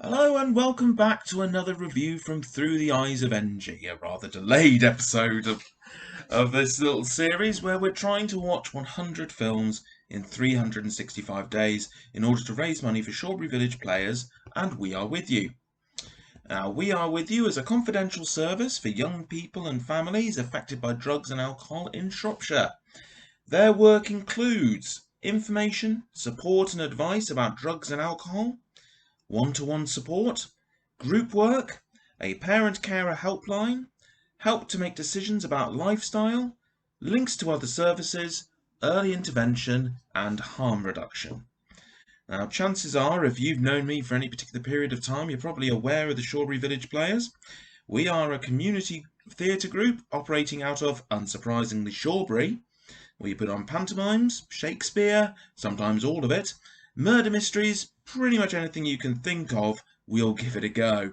Hello and welcome back to another review from Through the Eyes of Enji, a rather delayed episode of this little series where we're trying to watch 100 films in 365 days in order to raise money for Shawbury Village players, and we are with you. Now, We Are With You is a confidential service for young people and families affected by drugs and alcohol in Shropshire. Their work includes information, support and advice about drugs and alcohol, one-to-one support, group work, a parent-carer helpline, help to make decisions about lifestyle, links to other services, early intervention, and harm reduction. Now, chances are, if you've known me for any particular period of time, you're probably aware of the Shawbury Village Players. We are a community theatre group operating out of, unsurprisingly, Shawbury. We put on pantomimes, Shakespeare, sometimes all of it, murder mysteries, pretty much anything you can think of, we'll give it a go.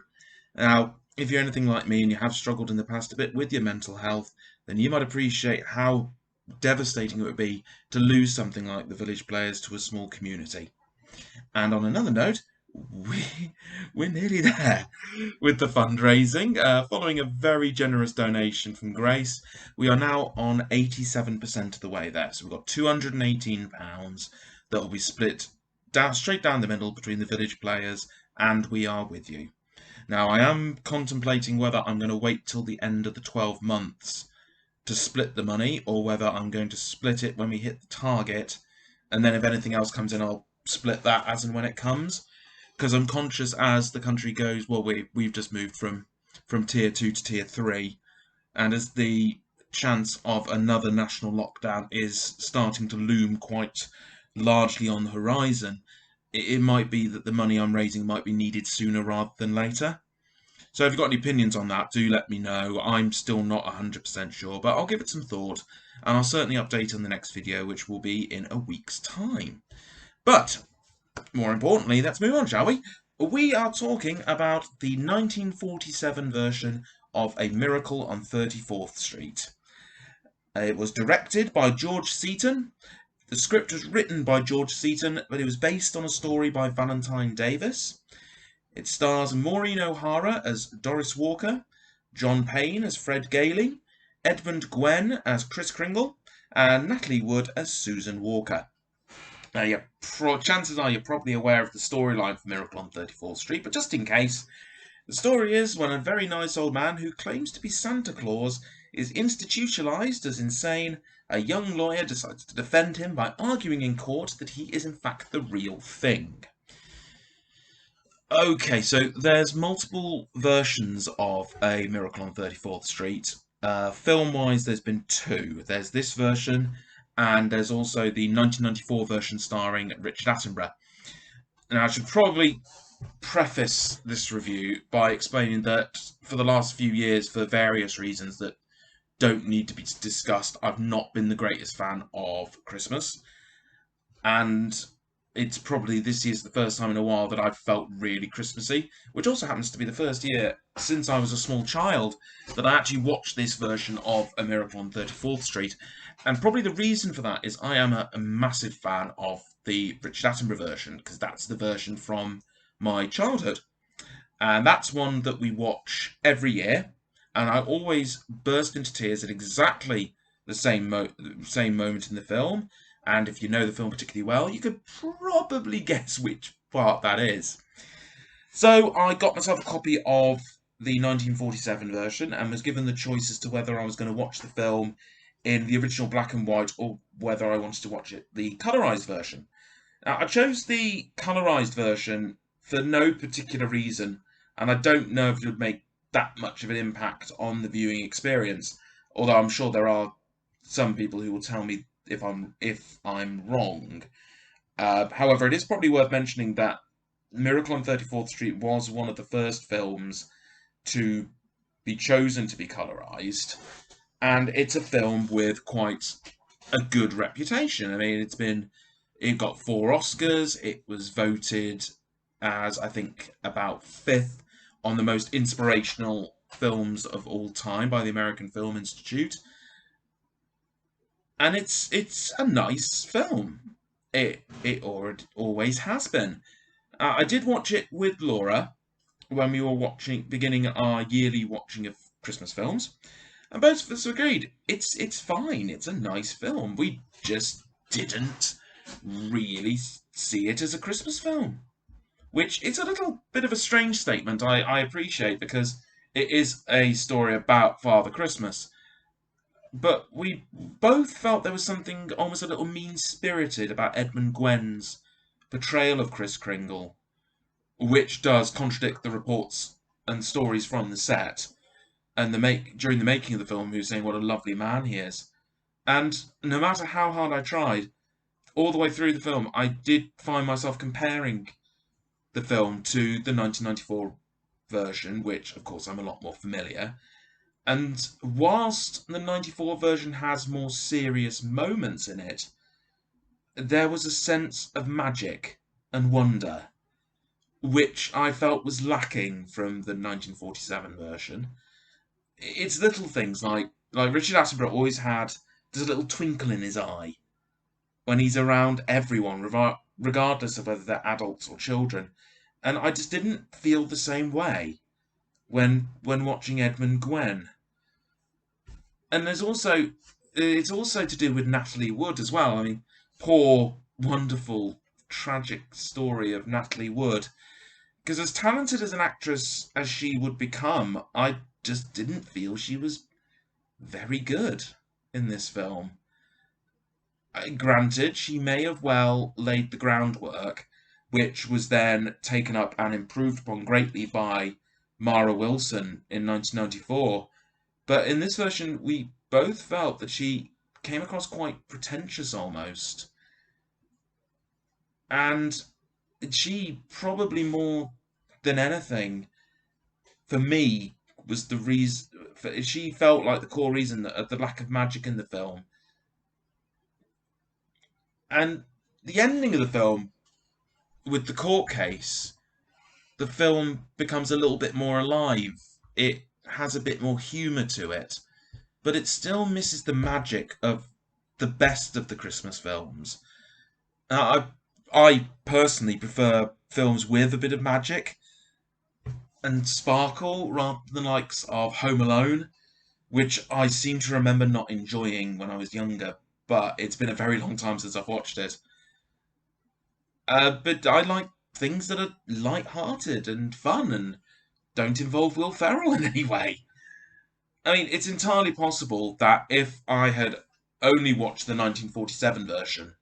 Now, if you're anything like me and you have struggled in the past a bit with your mental health, then you might appreciate how devastating it would be to lose something like the Village Players to a small community. And on another note, we're nearly there with the fundraising. Following a very generous donation from Grace, we are now on 87% of the way there. So we've got £218 that will be split straight down the middle between the Village Players and We Are With You. Now, I am contemplating whether I'm going to wait till the end of the 12 months to split the money, or whether I'm going to split it when we hit the target, and then if anything else comes in, I'll split that as and when it comes. Because I'm conscious as the country goes, well, we've just moved from Tier 2 to Tier 3, and as the chance of another national lockdown is starting to loom quite largely on the horizon, it might be that the money I'm raising might be needed sooner rather than later. So if you've got any opinions on that, do let me know. I'm still not 100% sure, but I'll give it some thought, and I'll certainly update on the next video, which will be in a week's time. But more importantly, let's move on, shall we? We are talking about the 1947 version of A Miracle on 34th Street. It was directed by George Seaton. The script was written by George Seaton, but it was based on a story by Valentine Davis. It stars Maureen O'Hara as Doris Walker, John Payne as Fred Gailey, Edmund Gwen as Chris Kringle, and Natalie Wood as Susan Walker. Now, chances are you're probably aware of the storyline for Miracle on 34th Street, but just in case, the story is when a very nice old man who claims to be Santa Claus is institutionalized as insane, a young lawyer decides to defend him by arguing in court that he is in fact the real thing. Okay, so there's multiple versions of A Miracle on 34th Street. Film-wise, there's been two. There's this version, and there's also the 1994 version starring Richard Attenborough. Now, I should probably preface this review by explaining that for the last few years, for various reasons that don't need to be discussed, I've not been the greatest fan of Christmas. And it's probably this year's the first time in a while that I've felt really Christmassy, which also happens to be the first year since I was a small child that I actually watched this version of A Miracle on 34th Street. And probably the reason for that is I am a massive fan of the Richard Attenborough version, because that's the version from my childhood. And that's one that we watch every year, and I always burst into tears at exactly the same moment in the film. And if you know the film particularly well, you could probably guess which part that is. So I got myself a copy of the 1947 version and was given the choice as to whether I was going to watch the film in the original black and white or whether I wanted to watch it the colorized version. Now, I chose the colorized version for no particular reason, and I don't know if it would make that much of an impact on the viewing experience, although I'm sure there are some people who will tell me if I'm wrong. However, it is probably worth mentioning that Miracle on 34th Street was one of the first films to be chosen to be colorized, and it's a film with quite a good reputation. I mean, it got 4 Oscars. It was voted as, I think, about 5th on the most inspirational films of all time by the American Film Institute. And it's a nice film. It always has been. I did watch it with Laura, when we were beginning our yearly watching of Christmas films, and both of us agreed it's fine. It's a nice film. We just didn't really see it as a Christmas film, which is a little bit of a strange statement. I appreciate, because it is a story about Father Christmas, but we both felt there was something almost a little mean-spirited about Edmund Gwen's portrayal of Kris Kringle, which does contradict the reports and stories from the set and during the making of the film, who's saying what a lovely man he is. And no matter how hard I tried, all the way through the film, I did find myself comparing the film to the 1994 version, which, of course, I'm a lot more familiar. And whilst the 94 version has more serious moments in it, there was a sense of magic and wonder, which I felt was lacking from the 1947 version. It's little things like Richard Attenborough always had there's a little twinkle in his eye when he's around everyone, regardless of whether they're adults or children. And I just didn't feel the same way when watching Edmund Gwen. And it's also to do with Natalie Wood as well. I mean, poor, wonderful, tragic story of Natalie Wood. Because as talented as an actress as she would become, I just didn't feel she was very good in this film. Granted, she may have well laid the groundwork, which was then taken up and improved upon greatly by Mara Wilson in 1994. But in this version, we both felt that she came across quite pretentious almost. And she probably more than anything, for me, was the reason. She felt like the core reason of the lack of magic in the film. And the ending of the film, with the court case, the film becomes a little bit more alive. It has a bit more humour to it, but it still misses the magic of the best of the Christmas films. I personally prefer films with a bit of magic and sparkle rather than the likes of Home Alone, which I seem to remember not enjoying when I was younger, but it's been a very long time since I've watched it. But I like things that are light-hearted and fun and don't involve Will Ferrell in any way. I mean, it's entirely possible that if I had only watched the 1947 version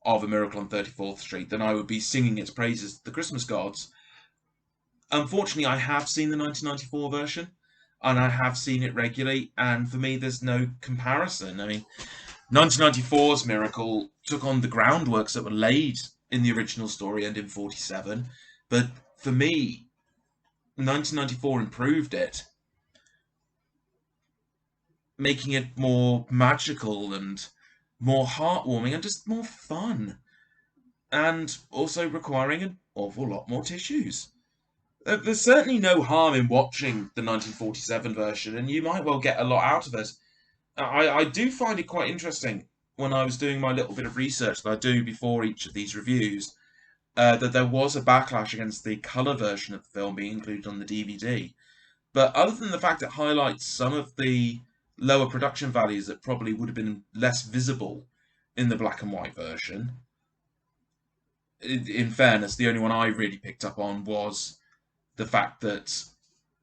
of A Miracle on 34th Street, then I would be singing its praises to the Christmas gods. Unfortunately, I have seen the 1994 version, and I have seen it regularly, and for me, there's no comparison. I mean, 1994's Miracle took on the groundworks that were laid in the original story and in 47, but for me, 1994 improved it, making it more magical and more heartwarming and just more fun, and also requiring an awful lot more tissues. There's certainly no harm in watching the 1947 version, and you might well get a lot out of it. I do find it quite interesting when I was doing my little bit of research that I do before each of these reviews, that there was a backlash against the colour version of the film being included on the DVD. But other than the fact it highlights some of the lower production values that probably would have been less visible in the black and white version, in fairness, the only one I really picked up on was the fact that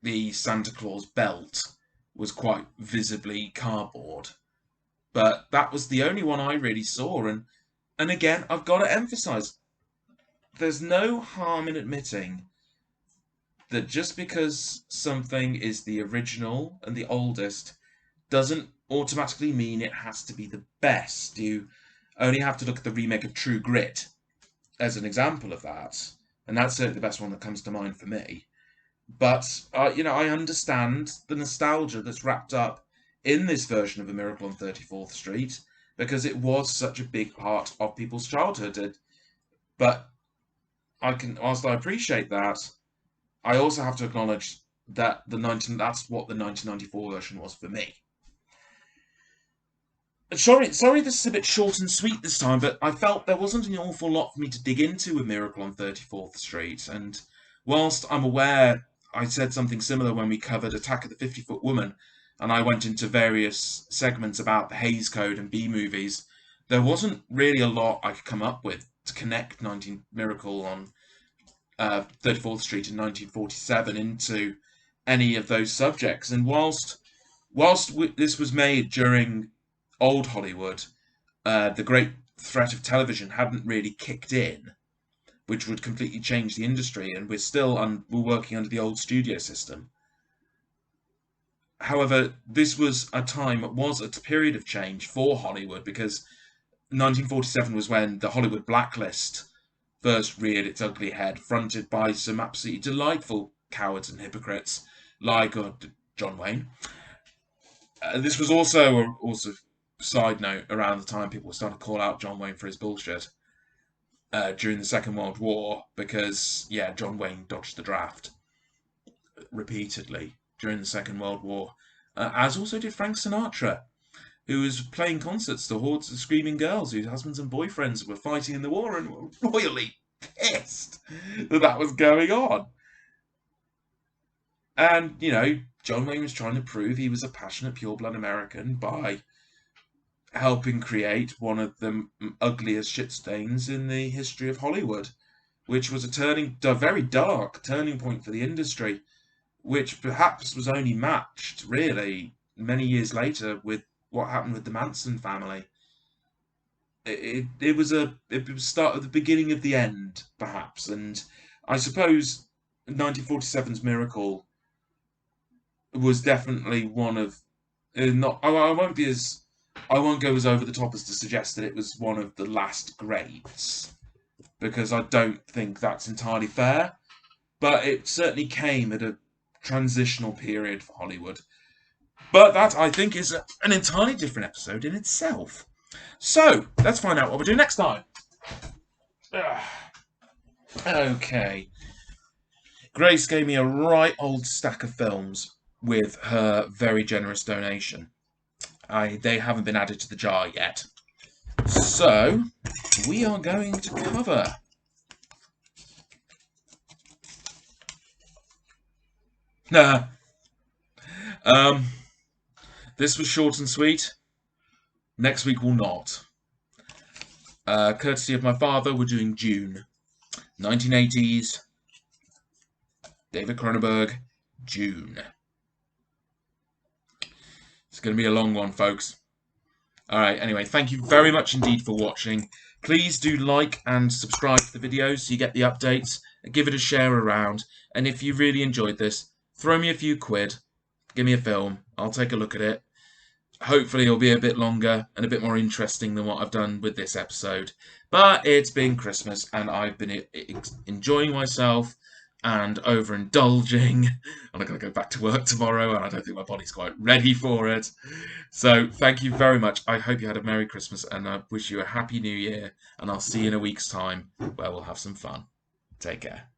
the Santa Claus belt was quite visibly cardboard. But that was the only one I really saw, and again, I've got to emphasise, there's no harm in admitting that just because something is the original and the oldest doesn't automatically mean it has to be the best. You only have to look at the remake of True Grit as an example of that, and that's certainly the best one that comes to mind for me. But, I understand the nostalgia that's wrapped up in this version of A Miracle on 34th Street, because it was such a big part of people's childhood. But whilst I appreciate that, I also have to acknowledge that that's what the 1994 version was for me. Sorry, this is a bit short and sweet this time, but I felt there wasn't an awful lot for me to dig into A Miracle on 34th Street, and whilst I'm aware I said something similar when we covered Attack of the 50-Foot Woman, and I went into various segments about the Hays Code and B movies. There wasn't really a lot I could come up with to connect 19 Miracle on 34th Street in 1947 into any of those subjects. And whilst this was made during old Hollywood, the great threat of television hadn't really kicked in, which would completely change the industry, and we're working under the old studio system. However, this was a period of change for Hollywood, because 1947 was when the Hollywood blacklist first reared its ugly head, fronted by some absolutely delightful cowards and hypocrites like John Wayne. This was also side note, around the time people were starting to call out John Wayne for his bullshit during the Second World War, because, yeah, John Wayne dodged the draft repeatedly during the Second World War, as also did Frank Sinatra, who was playing concerts to hordes of screaming girls whose husbands and boyfriends were fighting in the war and were royally pissed that was going on. And, you know, John Wayne was trying to prove he was a passionate, pure-blood American by helping create one of the ugliest shit stains in the history of Hollywood, which was a very dark turning point for the industry, which perhaps was only matched, really, many years later with what happened with the Manson family. It was start of the beginning of the end, perhaps, and I suppose 1947's Miracle was definitely one of not. I won't go as over the top as to suggest that it was one of the last greats, because I don't think that's entirely fair. But it certainly came at a transitional period for Hollywood. But that, I think, is an entirely different episode in itself. So, let's find out what we're doing next time. Okay. Grace gave me a right old stack of films with her very generous donation. They haven't been added to the jar yet. So, we are going to cover this was short and sweet. Next week will not. Courtesy of my father, we're doing Dune. 1980s. David Cronenberg. Dune. It's going to be a long one, folks. Alright, anyway, thank you very much indeed for watching. Please do like and subscribe to the videos so you get the updates. Give it a share around. And if you really enjoyed this, throw me a few quid. Give me a film. I'll take a look at it. Hopefully it'll be a bit longer and a bit more interesting than what I've done with this episode. But it's been Christmas and I've been enjoying myself and overindulging. And I'm going to go back to work tomorrow and I don't think my body's quite ready for it. So thank you very much. I hope you had a Merry Christmas and I wish you a Happy New Year. And I'll see you in a week's time where we'll have some fun. Take care.